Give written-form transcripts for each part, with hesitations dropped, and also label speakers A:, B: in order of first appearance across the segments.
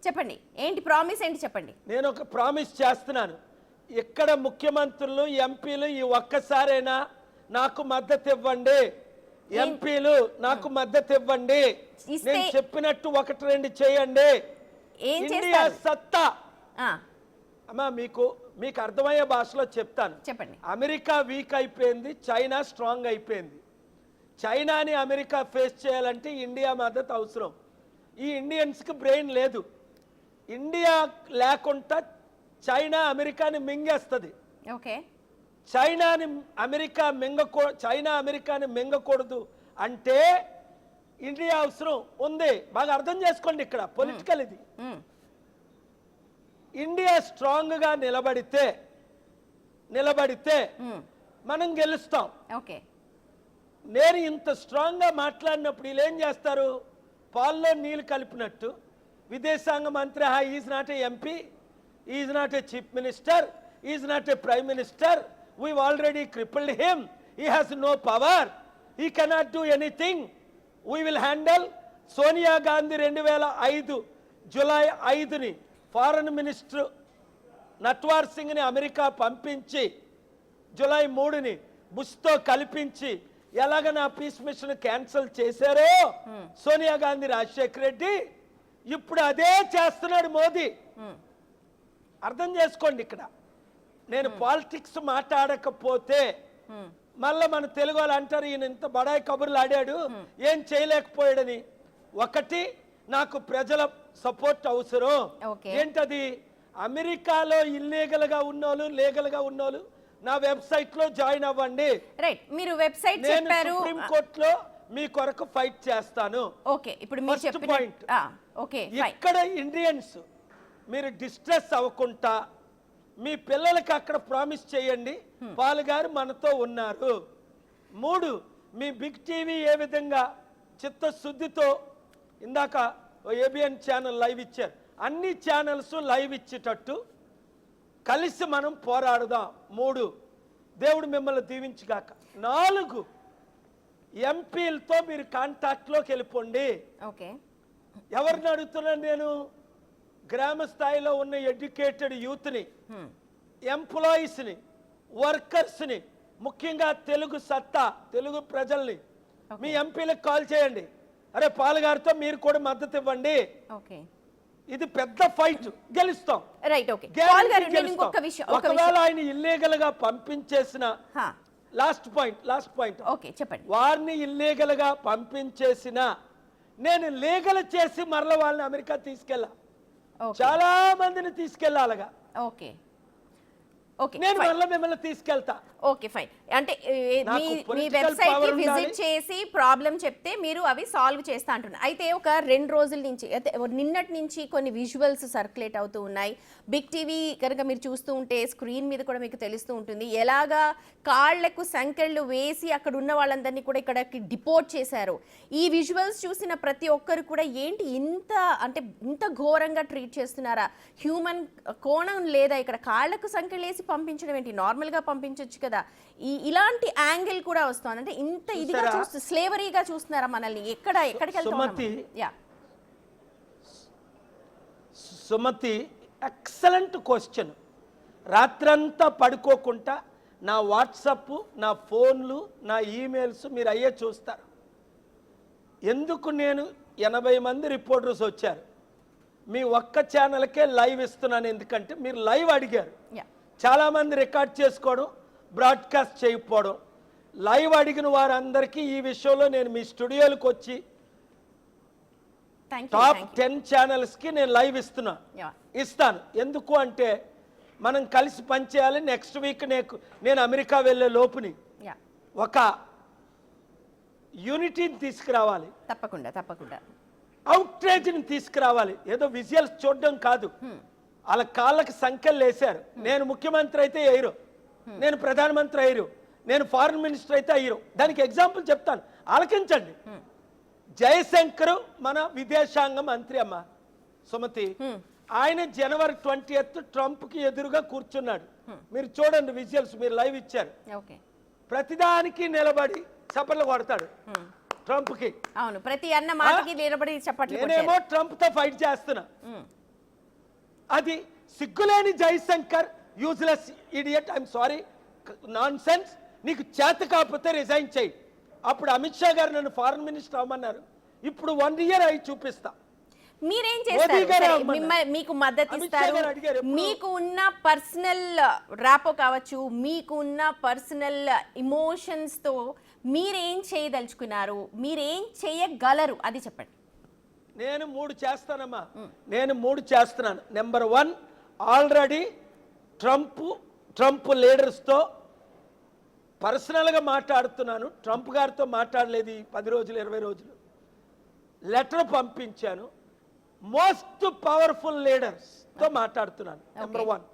A: చెప్పండి, ఏంటి ప్రామిస్ ఏంటి చెప్పండి.
B: నేను ఒక ప్రామిస్ చేస్తున్నాను. ఇక్కడ ముఖ్యమంత్రులు ఎంపీలు ఈ ఒక్కసారైనా నాకు మద్దతు ఇవ్వండి, ఎంపీలు నాకు మద్దతు ఇవ్వండి, నేను చెప్పినట్టు ఒకటి రెండు చేయండి. ఇండియా సత్తా అమ్మా మీకు అర్థమయ్యే భాషలో చెప్తాను.
A: చెప్పండి.
B: అమెరికా వీక్ అయిపోయింది, చైనా స్ట్రాంగ్ అయిపోయింది. చైనాని అమెరికా ఫేస్ చేయాలంటే ఇండియా మద్దతు అవసరం. ఈ ఇండియన్స్కి బ్రెయిన్ లేదు. ఇండియా లేకుండా చైనా అమెరికాని మింగేస్తుంది.
A: ఓకే,
B: చైనా అమెరికాని మింగకూడదు అంటే ఇండియా అవసరం ఉంది. బాగా అర్థం చేసుకోండి, ఇక్కడ పొలిటికల్ ఇది. ఇండియా స్ట్రాంగ్ గా నిలబడితే మనం గెలుస్తాం.
A: ఓకే,
B: నేను ఇంత స్ట్రాంగ్ గా మాట్లాడినప్పుడు వీళ్ళు ఏం చేస్తారు? పాల్లో నీళ్ళు కలిపినట్టు విదేశాంగ మంత్రి is not a MP, is not a chief minister, is not a prime minister, we've already crippled him, he has no power, he cannot do anything, we will handle. Sonia Gandhi 2005 July 5ని foreign minister నట్వార్ సింగ్ని America పంపించి July 3ని బుష్తో కల్పించి ఎలాగ నా piece machine cancel చేశారో సోనియా గాంధీ, రాజశేఖర్ రెడ్డి, ఇప్పుడు అదే చేస్తున్నాడు మోదీ. అర్థం చేసుకోండి. ఇక్కడ నేను పాలిటిక్స్ మాట్లాడకపోతే మళ్ళీ మన తెలుగు వాళ్ళు అంటారు ఈయన ఇంత బడాయి కబుర్లు ఆడాడు, ఏం చేయలేకపోయాడని. ఒకటి, నాకు ప్రజల సపోర్ట్ అవసరం. ఏంటది? అమెరికాలో ఇల్లీగల్ గా ఉన్నోళ్ళు, లీగల్ గా ఉన్నోళ్ళు నా వెబ్సైట్ లో జాయిన్ అవ్వండి.
A: రైట్, మీరు వెబ్సైట్ చెప్పారు.
B: సుప్రీం కోర్టులో మీ కొరకు ఫైట్ చేస్తాను.
A: ఓకే, ఇప్పుడు మీరు చెప్పిన
B: పాయింట్.
A: ఓకే,
B: ఇక్కడ ఇండియన్స్ మీరు డిస్ట్రెస్ అవ్వకుండా మీ పిల్లలకి అక్కడ ప్రామిస్ చేయండి, పాల్ గారు మనతో ఉన్నారు. 3, మీ బిగ్ టీవీ ఏ విధంగా చిత్తశుద్ధితో ఇందాక ఏబిఎన్ ఛానల్ లైవ్ ఇచ్చారు, అన్ని ఛానల్స్ లైవ్ ఇచ్చేటట్టు కలిసి మనం పోరాడుదాం. 3, దేవుడు మిమ్మల్ని దీవించుగాక. 4, ఎంపీలతో మీరు కాంటాక్ట్లోకి వెళ్ళిపోండి.
A: ఓకే,
B: ఎవరిని అడుగుతున్నాను నేను? గ్రామ స్థాయిలో ఉన్న ఎడ్యుకేటెడ్ యూత్ని, ఎంప్లాయీస్ని, వర్కర్స్ని, ముఖ్యంగా తెలుగు సత్తా, తెలుగు ప్రజల్ని మీ ఎంపీలకు కాల్ చేయండి. అరే పాల్ గారితో మీరు కూడా మద్దతు ఇవ్వండి. ఇది పెద్ద ఫైట్, గెలుస్తాం. ఒకవేళ ఆయన ఇల్లీగల్ గా పంపించేసిన లాస్ట్ పాయింట్
A: చెప్పండి.
B: వారిని ఇల్లీగల్ గా పంపించేసిన నేను లీగల్ చేసి మరల వాళ్ళని అమెరికా తీసుకెళ్ళా, చాలా మందిని తీసుకెళ్ళాలగా.
A: ఓకే,
B: నేను మళ్ళీ మిమ్మల్ని తీసుకెళ్తా.
A: Okay, fine. అంటే మీ వెబ్సైట్ కి విజిట్ చేసి ప్రాబ్లం చెప్తే మీరు అవి సాల్వ్ చేస్తా అంటున్నారు. అయితే ఒక 2 రోజుల నుంచి, నిన్నటి నుంచి కొన్ని విజువల్స్ సర్క్యులేట్ అవుతూ ఉన్నాయి. బిగ్ టీవీ కనుక మీరు చూస్తూ ఉంటే స్క్రీన్ మీద కూడా మీకు తెలుస్తూ ఉంటుంది ఎలాగా కాళ్లకు సంకెళ్ళు వేసి అక్కడ ఉన్న వాళ్ళందరినీ కూడా ఇక్కడికి డిపోర్ట్ చేశారు. ఈ విజువల్స్ చూసిన ప్రతి ఒక్కరు కూడా ఏంటి ఇంత ఘోరంగా ట్రీట్ చేస్తున్నారా? హ్యూమన్ కోణం లేదా? ఇక్కడ కాళ్లకు సంకెళ్ళు వేసి పంపించడం ఏంటి? నార్మల్గా పంపించవచ్చు కదా. ఇలాంటి యాంగిల్ కూడా వస్తుంది. అంటే ఇంత ఇదిగా చూస్తూ స్లేవరీగా చూస్తున్నారా మనల్ని? ఎక్కడికి వెళ్తాం?
B: Sumathi, excellent question. రాత్రంతా పడుకోకుండా నా వాట్సాప్, నా ఫోన్లు, నా ఈమెయిల్స్ మీరు అయ్యే చూస్తారు. ఎందుకు నేను 80 మంది రిపోర్టర్స్ వచ్చారు, మీ ఒక్క ఛానల్కే లైవ్ ఇస్తున్నాను. ఎందుకంటే మీరు లైవ్ అడిగారు. చాలా మంది రికార్డ్ చేసుకోవడం, బ్రాడ్కాస్ట్ చేయకపోవడం. లైవ్ అడిగిన వారందరికీ ఈ విషయంలో నేను మీ స్టూడియోలకు వచ్చి టాప్ 10 ఛానల్స్కి నేను లైవ్ ఇస్తాను. ఎందుకు అంటే మనం కలిసి పనిచేయాలి. నెక్స్ట్ వీక్ నేను అమెరికా వెళ్ళే లోపుని ఒక యూనిటీని తీసుకురావాలి.
A: తప్పకుండా
B: అవుట్రేజ్ని తీసుకురావాలి. ఏదో విజువల్స్ చూడడం కాదు. వాళ్ళ కాళ్ళకి సంఖ్యలు వేశారు. నేను ముఖ్యమంత్రి అయితే అయ్యారు, నేను ప్రధానమంత్రి అయ్యారు, నేను ఫారెన్ మినిస్టర్ అయితే అయ్యారు. దానికి ఎగ్జాంపుల్ చెప్తాను, ఆలకించండి. జయశంకర్ మన విదేశాంగ మంత్రి అమ్మ సుమతి, ఆయన జనవరి 20th ట్రంప్ కి ఎదురుగా కూర్చున్నాడు. మీరు చూడండి విజువల్స్, మీరు లైవ్ ఇచ్చారు. ప్రతిదానికి నిలబడి చప్పట్లు కొడతాడు ట్రంప్ కి.
A: అవును, ప్రతి అన్న మాటకి నిలబడి చప్పట్లు.
B: నేనేమో ట్రంప్ తో ఫైట్ చేస్తున్నా, అది సిగ్గులేని Jaishankar, useless idiot, I'm sorry, non sense. నీకు చేత కాకపోతే రిజైన్ చేయి. అప్పుడు అమిత్ షా గారు నన్ను ఫారెన్ మినిస్టర్ అవ్వమన్నారు. ఇప్పుడు 1 year అయి చూపిస్తా.
A: మీరేం చేస్తారు?
B: మోదీ గారు
A: సరే,
B: అమ్మన్నారు.
A: మీకు మద్దతు
B: అమిత్ షా
A: ఇస్తారు.
B: గారు అడిగారు ఎప్పుడు?
A: మీకు ఉన్న పర్సనల్ ర్యాపో కావచ్చు, మీకు ఉన్న పర్సనల్ ఇమోషన్స్ తో మీరేం చేయదలుచుకున్నారు, మీరేం చేయగలరు అది చెప్పండి.
B: నేను 3 చేస్తానమ్మా. నేను 3 చేస్తున్నాను. నెంబర్ 1, ఆల్రెడీ ట్రంప్ లీడర్స్తో పర్సనల్గా మాట్లాడుతున్నాను. ట్రంప్ గారితో మాట్లాడలేదు ఈ 10 రోజులు 20 రోజులు. లెటర్ పంపించాను. మోస్ట్ పవర్ఫుల్ లీడర్స్తో మాట్లాడుతున్నాను. నెంబర్ 1,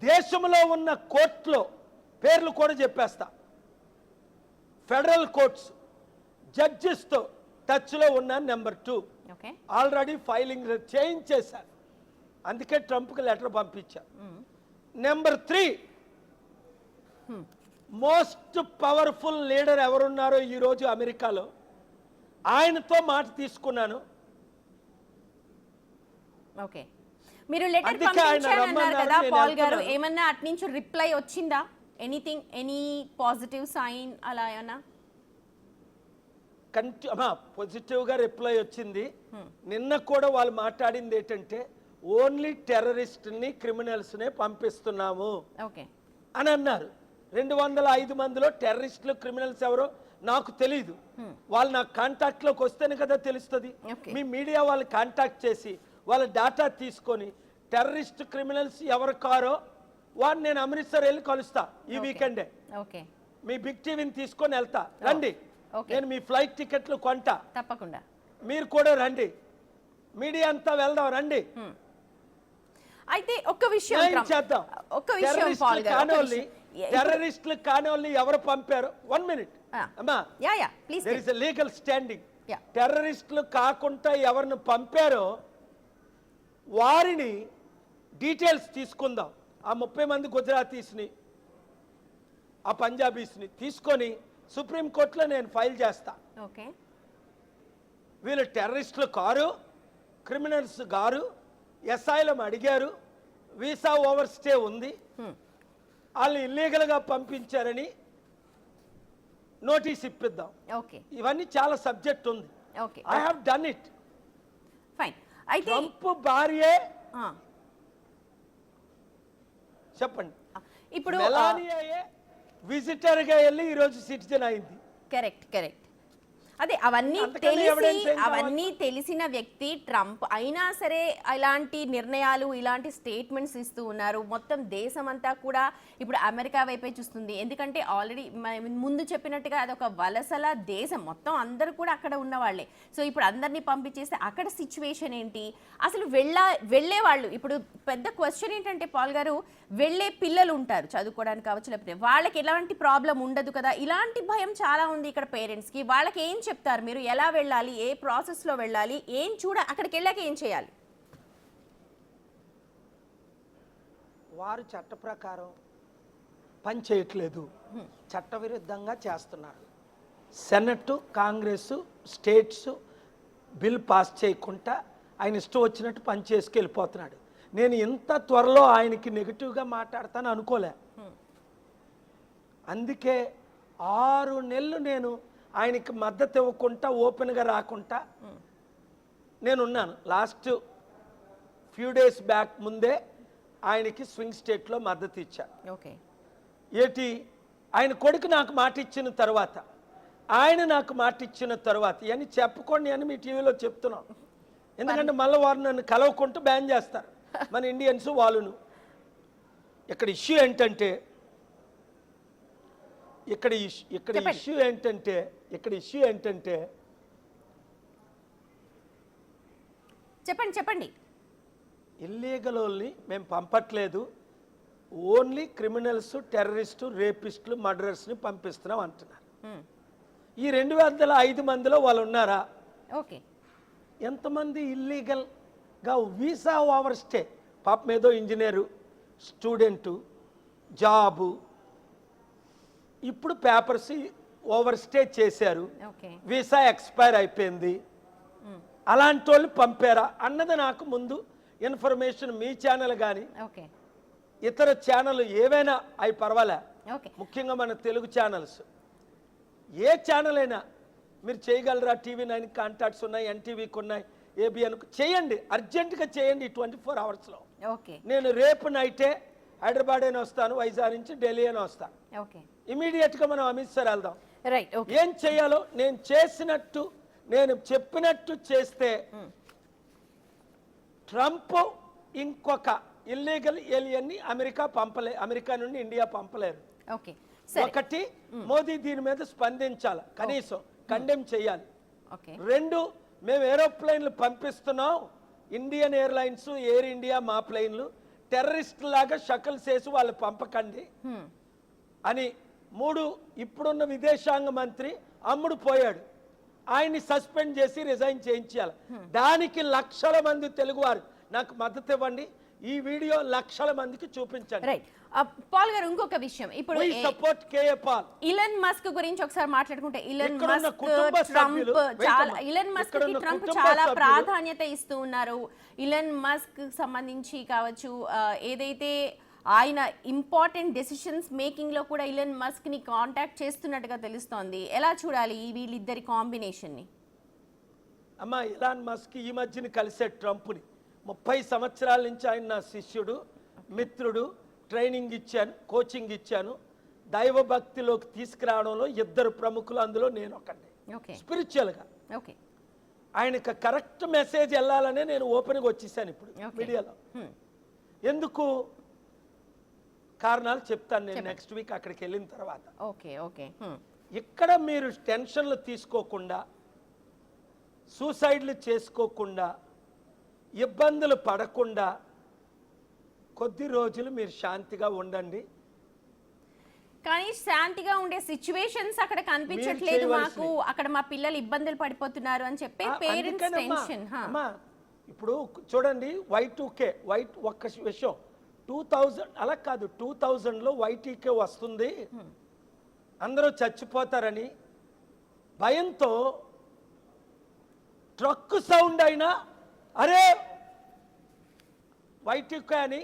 B: దేశంలో ఉన్న కోర్టులో పేర్లు కూడా చెప్పేస్తా. ఫెడరల్ కోర్ట్స్ జడ్జెస్తో టచ్లో ఉన్నాను. నెంబర్ 2, ఆల్రెడీ ఫైలింగ్ చేయించేశాను. అందుకే ట్రంప్కి లెటర్ పంపించాను. నెంబర్ 3, మోస్ట్ పవర్ఫుల్ లీడర్ ఎవరున్నారో ఈరోజు అమెరికాలో, ఆయనతో మాట తీసుకున్నాను.
A: ఓకే, మీరు లెటర్
B: అందుకే ఆయన
A: పంపించారన్నారు
B: రమ్మన్నారు,
A: కదా
B: నేను
A: పాల్ గారు,
B: వెళ్తున్నాను.
A: ఏమన్నా అటు నుంచి రిప్లై వచ్చిందా? ఎనీథింగ్, ఎనీ పాజిటివ్ సైన్ అలా ఏమన్నా?
B: పాజిటివ్గా రిప్లై వచ్చింది. నిన్న కూడా వాళ్ళు మాట్లాడింది ఏంటంటే ఓన్లీ టెర్రరిస్ట్ని, క్రిమినల్స్నే పంపిస్తున్నాము
A: ఓకే
B: అని అన్నారు. 205 మందిలో టెర్రరిస్టులు, క్రిమినల్స్ ఎవరో నాకు తెలీదు. వాళ్ళు నాకు కాంటాక్ట్లోకి వస్తేనే కదా తెలుస్తుంది.
A: Okay.
B: మీ మీడియా వాళ్ళు కాంటాక్ట్ చేసి వాళ్ళ డేటా తీసుకొని టెర్రరిస్ట్, క్రిమినల్స్ ఎవరు కారో వాడిని నేను అమృత్సర్ వెళ్ళి కలుస్తా ఈ వీకెండే.
A: ఓకే,
B: మీ బిగ్ టీవీని తీసుకొని వెళ్తా, రండి.
A: Okay.
B: నేను మీ ఫ్లైట్ టికెట్లు కొంటా,
A: తప్పకుండా.
B: మీరు కూడా రండి. మీడియా అంతా వెళ్దాం, రండి.
A: అయితే ఒక్క విషయం
B: ఏం చేద్దాం.
A: పాల్ గారు, ఒక్క విషయం.
B: టెర్రరిస్టులు కానివాళ్ళు ఎవరు పంపారు? 1 minute అమ్మా,
A: yeah please.
B: There is a legal standing.
A: Yeah.
B: టెర్రరిస్టులు కాకుండా ఎవరిని పంపారో వారిని డీటెయిల్స్ తీసుకుందాం. ఆ 30 మంది గుజరాతీస్ని, ఆ పంజాబీస్ని తీసుకొని సుప్రీంకోర్టులో నేను ఫైల్ చేస్తా.
A: ఓకే,
B: వీళ్ళు టెర్రరిస్టులు కారు, క్రిమినల్స్ గారు, ఎస్ఐలం అడిగారు, వీసా ఓవర్ స్టే ఉంది, వాళ్ళు ఇల్లీగల్గా పంపించారని నోటీస్ ఇప్పిద్దాం.
A: ఓకే,
B: ఇవన్నీ చాలా సబ్జెక్ట్ ఉంది.
A: Okay,
B: I have done it.
A: Fine. అయితే
B: ట్రంప్ భార్యే
A: ఆ,
B: చెప్పండి,
A: ఇప్పుడు
B: మెలానియాయే విజిటర్గా వెళ్ళి ఈరోజు సిటిజన్ అయింది.
A: కరెక్ట్. అదే అవన్నీ
B: అంతకన్నా evidence ఏం కావాలి?
A: అవన్నీ తెలిసిన వ్యక్తి ట్రంప్ అయినా సరే ఇలాంటి నిర్ణయాలు, ఇలాంటి స్టేట్మెంట్స్ ఇస్తూ ఉన్నారు. మొత్తం దేశం అంతా కూడా ఇప్పుడు అమెరికా వైపే చూస్తుంది. ఎందుకంటే ఆల్రెడీ ముందు చెప్పినట్టుగా అదొక వలసల దేశం, మొత్తం అందరూ కూడా అక్కడ ఉన్న వాళ్ళే. సో ఇప్పుడు అందరినీ పంపించేస్తే అక్కడ సిచ్యువేషన్ ఏంటి, అసలు వెళ్ళే వాళ్ళు ఇప్పుడు పెద్ద క్వశ్చన్ ఏంటంటే పాల్ గారు, వెళ్ళే పిల్లలు ఉంటారు చదువుకోవడానికి కావచ్చు, లేకపోతే వాళ్ళకి ఎలాంటి ప్రాబ్లం ఉండదు కదా, ఇలాంటి భయం చాలా ఉంది ఇక్కడ పేరెంట్స్కి. వాళ్ళకి ఏం చెప్తారు మీరు? ఎలా వెళ్ళాలి, ఏ ప్రాసెస్లో వెళ్ళాలి, ఏం అక్కడికి వెళ్ళాక ఏం చేయాలి?
B: వారు చట్ట ప్రకారం పని చేయట్లేదు, చట్టవిరుద్ధంగా చేస్తున్నారు. Senate, Congress, states bill pass చేయకుండా ఆయన ఇష్టం వచ్చినట్టు పని చేసుకు వెళ్ళిపోతున్నాడు. నేను ఇంత త్వరలో ఆయనకి నెగిటివ్గా మాట్లాడతాను అనుకోలే. అందుకే 6 నెలలు నేను ఆయనకి మద్దతు ఇవ్వకుండా, ఓపెన్గా రాకుండా నేనున్నాను. లాస్ట్ ఫ్యూ డేస్ బ్యాక్ ముందే ఆయనకి స్వింగ్ స్టేట్లో మద్దతు ఇచ్చా.
A: ఓకే,
B: ఏటి ఆయన కొడుకు నాకు మాట ఇచ్చిన తర్వాత, ఆయన నాకు మాట ఇచ్చిన తర్వాత ఇవన్నీ చెప్పుకోండి అని మీ టీవీలో చెప్తున్నాం. ఎందుకంటే మళ్ళీ వారు నన్ను కలవకుంటూ బ్యాన్ చేస్తారు మన ఇండియన్స్ వాళ్ళను. ఇక్కడ ఇష్యూ ఏంటంటే ఇక్కడ ఇష్యూ ఏంటంటే
A: చెప్పండి.
B: ఇల్లీగల్ వాళ్ళని మేము పంపట్లేదు, ఓన్లీ క్రిమినల్స్, టెర్రరిస్టు, రేపిస్టులు, మర్డరర్స్ని పంపిస్తున్నాం అంటున్నారు. ఈ 205 మందిలో వాళ్ళు ఉన్నారా?
A: ఓకే,
B: ఎంతమంది ఇల్లీగల్గా వీసా ఓవర్ స్టే, పాపం ఏదో ఇంజనీరు, స్టూడెంటు, జాబు, ఇప్పుడు పేపర్స్ ఓవర్ స్టే చేశారు,
A: ఓకే,
B: వీసా ఎక్స్పైర్ అయిపోయింది, అలాంటి వాళ్ళు పంపారా అన్నది నాకు ముందు ఇన్ఫర్మేషన్ మీ ఛానల్ కానీ
A: ఓకే
B: ఇతర ఛానల్ ఏవైనా అవి పర్వాలే,
A: ఓకే
B: ముఖ్యంగా మన తెలుగు ఛానల్స్ ఏ ఛానల్ అయినా మీరు చేయగలరా? టీవీ9 కాంటాక్ట్స్ ఉన్నాయి, ఎన్టీవీకి ఉన్నాయి, ఏబిఎన్కు చేయండి, అర్జెంటుగా చేయండి 24 అవర్స్లో.
A: ఓకే
B: నేను రేపు నైటే హైదరాబాద్ అయినా వస్తాను, వైజాగ్ నుంచి ఢిల్లీ అయినా వస్తాను.
A: ఓకే
B: ఇమీడియట్గా మనం అమృత్సర్ వెళ్దాం.
A: రైట్ ఓకే
B: ఏం చేయాలో నేను చేసినట్టు నేను చెప్పినట్టు చేస్తే ట్రంప్ ఇంకొక ఇల్లీగల్ ఏలియన్ని అమెరికా నుండి ఇండియా పంపలేరు.
A: ఓకే సరే
B: ఒకటి, మోదీ దీని మీద స్పందించాలి, కనీసం కండెమ్ చేయాలి.
A: ఓకే
B: 2, మేము ఏరోప్లేన్లు పంపిస్తున్నాం, ఇండియన్ ఎయిర్లైన్స్, ఎయిర్ ఇండియా మా ప్లేన్లు టెర్రరిస్ట్ లాగా షకల్స్ వేసి వాళ్ళు పంపకండి అని. 3, ఇప్పుడున్న విదేశాంగ మంత్రి అమ్ముడు పోయాడు, ఆయన్ని సస్పెండ్ చేసి రిజైన్ చేయించాలి. దానికి లక్షల మంది తెలుగువారు నాకు మద్దతు ఇవ్వండి, ఈ వీడియో లక్షల మందికి చూపించండి.
A: రైట్ పాల్ గారు, ఇంకొక విషయం, ఇప్పుడు
B: We support K.A. Paul.
A: Elon Musk గురించి ఒకసారి మాట్లాడుకుంటే, ఇలన్
B: ఇక్కడున్న
A: మస్క్
B: కుటుంబ సభ్యులు,
A: ట్రంప్ చాలా ఇలన్ మస్క్ కి
B: ఇక్కడున్న
A: ట్రంప్
B: కుటుంబ
A: చాలా
B: సభ్యులు
A: ప్రాధాన్యత ఇస్తూ ఉన్నారు. ఇలన్ మస్క్ సంబంధించి కావచ్చు, ఏదైతే ఆయన ఇంపార్టెంట్ డెసిషన్స్ మేకింగ్ లో కూడా ఇలన్ మస్క్ ని కాంటాక్ట్ చేస్తున్నట్టుగా తెలుస్తోంది. ఎలా చూడాలి ఈ వీళ్ళిద్దరి కాంబినేషన్ ని?
B: అమ్మా, ఇలాన్ మస్క్ ఈ మధ్యన కలిసే ట్రంప్ని 30 సంవత్సరాల నుంచి ఆయన నా శిష్యుడు, మిత్రుడు, ట్రైనింగ్ ఇచ్చాను, కోచింగ్ ఇచ్చాను, దైవ భక్తిలోకి తీసుకురావడంలో 2 ప్రముఖులు, అందులో నేను ఒకటి.
A: ఓకే
B: స్పిరిచువల్గా
A: ఓకే
B: ఆయనకు కరెక్ట్ మెసేజ్ వెళ్ళాలనే నేను ఓపెన్గా వచ్చేసాను ఇప్పుడు మీడియాలో. ఎందుకు కారణాలు చెప్తాను నేను నెక్స్ట్ వీక్ అక్కడికి వెళ్ళిన తర్వాత.
A: ఓకే ఓకే
B: ఇక్కడ మీరు టెన్షన్లు తీసుకోకుండా, సూసైడ్లు చేసుకోకుండా, ఇబ్బందులు పడకుండా కొద్ది రోజులు మీరు శాంతిగా ఉండండి.
A: కానీ శాంతిగా ఉండే సిచ్యువేషన్స్ అక్కడ కనిపించట్లేదు మాకు, అక్కడ మా పిల్లలు ఇబ్బందులు పడిపోతున్నారు అని చెప్పి పేరెంట్స్ టెన్షన్.
B: అమ్మా, ఇప్పుడు చూడండి, వైట్ ఒక్క విషయం 2000 అలా కాదు, 2000లో వైటీకే వస్తుంది, అందరూ చచ్చిపోతారని భయంతో ట్రక్ సౌండ్ అయినా అరే వైటీకే అని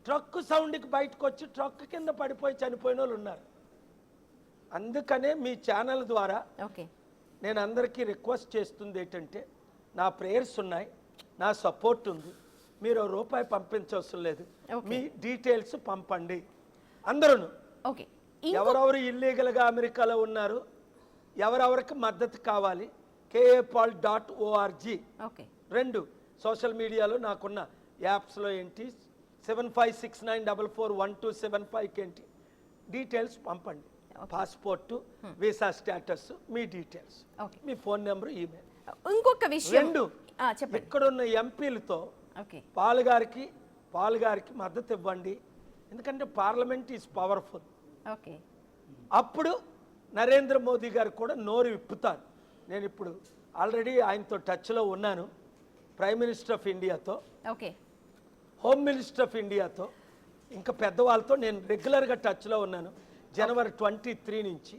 B: ట్రక్ సౌండ్కి బయటకు వచ్చి ట్రక్ కింద పడిపోయి చనిపోయిన వాళ్ళు ఉన్నారు. అందుకనే మీ ఛానల్ ద్వారా నేను అందరికీ రిక్వెస్ట్ చేస్తుంది ఏంటంటే, నా ప్రేయర్స్ ఉన్నాయి, నా సపోర్ట్ ఉంది, మీరు రూపాయి పంపించవసరం లేదు, మీ డీటెయిల్స్ పంపండి అందరూ. ఎవరెవరు ఇల్లీగల్గా అమెరికాలో ఉన్నారు, ఎవరెవరికి మద్దతు కావాలి, KAPaul.org. 2, సోషల్ మీడియాలో నాకున్న యాప్స్లో ఏంటి, 7569441275 ఏంటి, డీటెయిల్స్ పంపండి. పాస్పోర్టు, వీసా స్టేటస్, మీ డీటెయిల్స్, మీ ఫోన్ నెంబర్, ఈమెయిల్.
A: ఇంకొక విషయం,
B: 2, ఇక్కడున్న ఎంపీలతో పాల్ గారికి మద్దతు ఇవ్వండి, ఎందుకంటే పార్లమెంట్ ఈజ్ పవర్ఫుల్. అప్పుడు నరేంద్ర మోదీ గారు కూడా నోరు విప్పుతారు. నేను ఇప్పుడు ఆల్రెడీ ఆయనతో టచ్లో ఉన్నాను, ప్రైమ్ మినిస్టర్ ఆఫ్ ఇండియాతో, హోమ్ మినిస్టర్ ఆఫ్ ఇండియాతో, ఇంకా పెద్దవాళ్ళతో నేను రెగ్యులర్గా టచ్లో ఉన్నాను జనవరి 23 నుంచి.